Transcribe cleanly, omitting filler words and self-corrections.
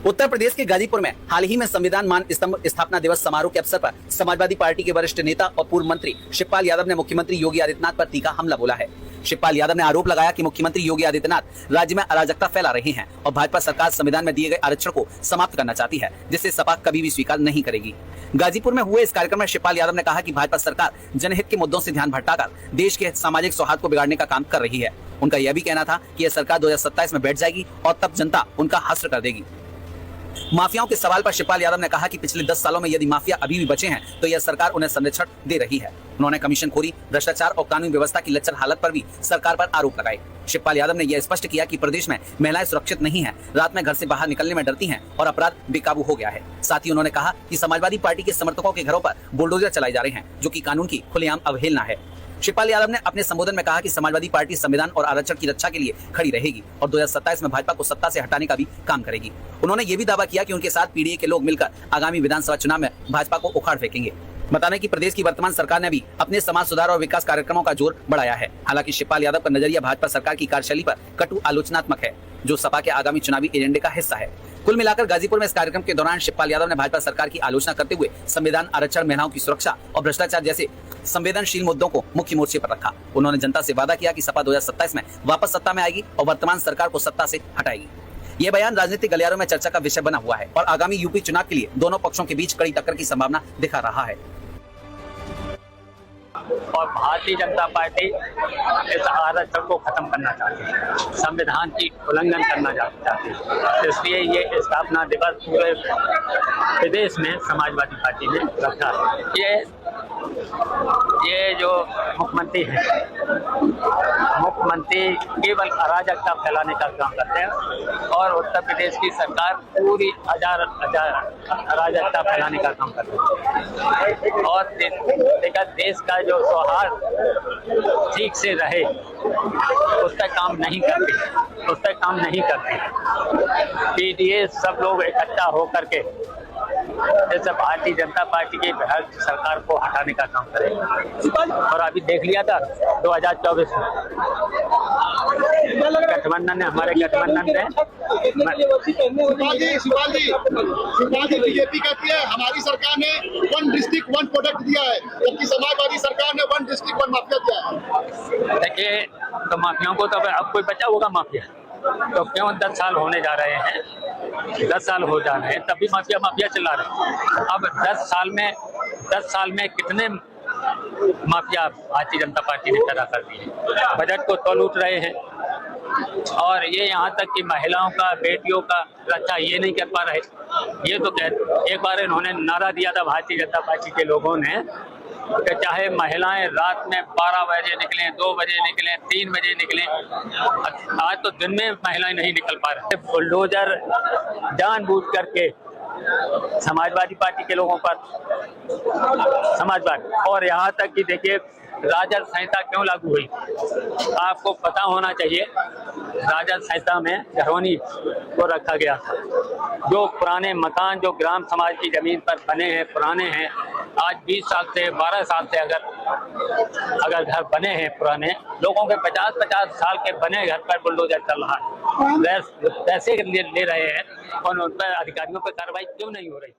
उत्तर प्रदेश के गाजीपुर में हाल ही में संविधान मान स्तंभ स्थापना दिवस समारोह के अवसर पर समाजवादी पार्टी के वरिष्ठ नेता और पूर्व मंत्री शिवपाल यादव ने मुख्यमंत्री योगी आदित्यनाथ पर तीखा हमला बोला है। शिवपाल यादव ने आरोप लगाया कि मुख्यमंत्री योगी आदित्यनाथ राज्य में अराजकता फैला रहे हैं और भाजपा सरकार संविधान में दिए गए आरक्षण को समाप्त करना चाहती है, जिसे सपा कभी भी स्वीकार नहीं करेगी। गाजीपुर में हुए इस कार्यक्रम में शिवपाल यादव ने कहा कि भाजपा सरकार जनहित के मुद्दों से ध्यान भटकाकर देश के सामाजिक सौहार्द को बिगाड़ने का काम कर रही है। उनका यह भी कहना था कि यह सरकार 2027 में बैठ जाएगी और तब जनता उनका हश्र कर देगी। माफियाओं के सवाल पर शिवपाल यादव ने कहा कि पिछले 10 सालों में यदि माफिया अभी भी बचे हैं तो यह सरकार उन्हें संरक्षण दे रही है। उन्होंने कमीशनखोरी, भ्रष्टाचार और कानून व्यवस्था की लचर हालत पर भी सरकार पर आरोप लगाए। शिवपाल यादव ने यह स्पष्ट किया कि प्रदेश में महिलाएं सुरक्षित नहीं हैं, रात में घर से बाहर निकलने में डरती हैं और अपराध बेकाबू हो गया है। साथ ही उन्होंने कहा कि समाजवादी पार्टी के समर्थकों के घरों पर बुलडोजर चलाए जा रहे हैं, जो कि कानून की खुलेआम अवहेलना है। शिवपाल यादव ने अपने संबोधन में कहा कि समाजवादी पार्टी संविधान और आरक्षण की रक्षा के लिए खड़ी रहेगी और 2027 में भाजपा को सत्ता से हटाने का भी काम करेगी। उन्होंने ये भी दावा किया कि उनके साथ पीडीए के लोग मिलकर आगामी विधानसभा चुनाव में भाजपा को उखाड़ फेंकेंगे। बता दें कि प्रदेश की वर्तमान सरकार ने भी अपने समाज सुधार और विकास कार्यक्रमों का जोर बढ़ाया है। हालांकि शिवपाल यादव का नजरिया भाजपा सरकार की कार्यशैली पर कटु आलोचनात्मक है, जो सपा के आगामी चुनावी एजेंडे का हिस्सा है। कुल मिलाकर गाजीपुर में इस कार्यक्रम के दौरान शिवपाल यादव ने भाजपा सरकार की आलोचना करते हुए संविधान, आरक्षण, महिलाओं की सुरक्षा और भ्रष्टाचार जैसे संवेदनशील मुद्दों को मुख्य मोर्चे पर रखा। उन्होंने जनता से वादा किया कि सपा 2027 में वापस सत्ता में आएगी और वर्तमान सरकार को सत्ता से हटाएगी। ये बयान राजनीतिक गलियारों में चर्चा का विषय बना हुआ है और आगामी यूपी चुनाव के लिए दोनों पक्षों के बीच कड़ी टक्कर की संभावना दिखा रहा है। और भारतीय जनता पार्टी इस आरक्षण को खत्म करना चाहती है, संविधान की उल्लंघन करना चाहती है। इसलिए ये स्थापना दिवस पूरे प्रदेश में समाजवादी पार्टी ने रखा है। ये जो मुख्यमंत्री हैं, मुख्यमंत्री केवल अराजकता फैलाने का काम करते हैं और उत्तर प्रदेश की सरकार पूरी अराजकता फैलाने का काम करती है और देश का जो सौहार्द ठीक से रहे उस पर काम नहीं करते। पीडीए सब लोग इकट्ठा होकर के जैसे भारतीय जनता पार्टी की सरकार को हटाने का काम करेगा। और अभी देख लिया था 2024 में गठबंधन ने, हमारे गठबंधन ने बीजेपी कहती है हमारी सरकार ने 1 डिस्ट्रिक्ट 1 प्रोडक्ट दिया है, जबकि समाजवादी सरकार ने 1 डिस्ट्रिक्ट 1 माफिया दिया है। देखिए, तो माफियाओं को तो अब कोई बचा होगा माफिया तो क्यों 10 साल होने जा रहे हैं, 10 साल हो जा रहे हैं, तब भी माफिया चिल्ला रहे हैं। अब 10 साल में कितने माफिया भारतीय जनता पार्टी ने पैदा कर दिए, बजट को तो लूट रहे हैं और ये यहाँ तक कि महिलाओं का, बेटियों का रक्षा ये नहीं कर पा रहे। ये तो एक बार इन्होंने नारा दिया था भारतीय जनता पार्टी के लोगों ने कि चाहे महिलाएं रात में 12 बजे निकलें, 2 बजे निकलें, 3 बजे निकलें, आज तो दिन में महिलाएं नहीं निकल पा रहे। बुलडोजर जानबूझ करके समाजवादी पार्टी के लोगों पर और यहाँ तक कि देखिए राजद संहिता क्यों लागू हुई, आपको पता होना चाहिए। राजद संहिता में घरौनी को रखा गया था। जो पुराने मकान जो ग्राम समाज की जमीन पर बने हैं, पुराने हैं, आज 20 साल से 12 साल से अगर घर बने हैं, पुराने लोगों के 50-50 साल के बने घर पर बुलडोजर चल रहा है, पैसे ले रहे हैं और उन पर अधिकारियों पर कार्रवाई क्यों नहीं हो रही।